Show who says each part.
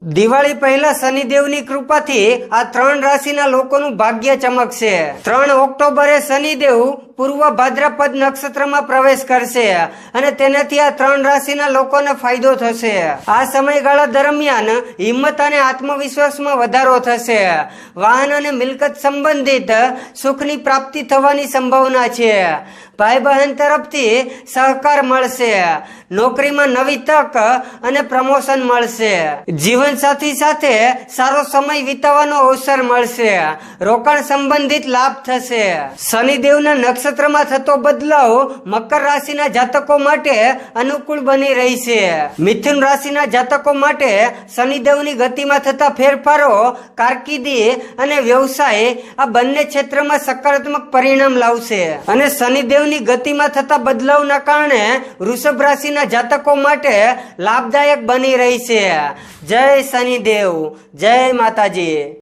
Speaker 1: દિવાળી પહેલા શનિદેવની કૃપાથી આ 3 રાશિના લોકોનું ભાગ્ય ચમકશે। 3 ઓક્ટોબરે શનિદેવ પૂર્વ ભાદ્રપદ નક્ષત્રમાં પ્રવેશ કરશે અને તેનાથી આ 3 રાશિના લોકોને ફાયદો થશે। આ સમયગાળા દરમિયાન હિંમત અને આત્મવિશ્વાસમાં વધારો થશે। વાહન અને મિલકત સંબંધિત સુખની પ્રાપ્તિ થવાની સંભાવના છે। ભાઈ બહેન તરફથી સહકાર મળશે। નોકરીમાં નવી તક અને પ્રમોશન મળશે। જીવન સાથી સાથે સારો સમય વિતાવવાનો અવસર મળશે। રોકાણ સંબંધિત લાભ થશે। શનિદેવના નક્ષત્રમાં થતો બદલાવ મકર રાશિના જાતકો માટે અનુકૂળ બની રહી છે। મિથુન રાશિના જાતકો માટે શનિદેવની ગતિમાં થતા ફેરફારો કારકિર્દી અને વ્યવસાય આ બંને ક્ષેત્રમાં સકારાત્મક પરિણામ લાવશે અને શનિદેવની ગતિમાં થતા બદલાવના કારણે વૃષભ રાશિના જાતકો માટે લાભદાયક બની રહી છે। જય શનિદેવ, જય માતાજી।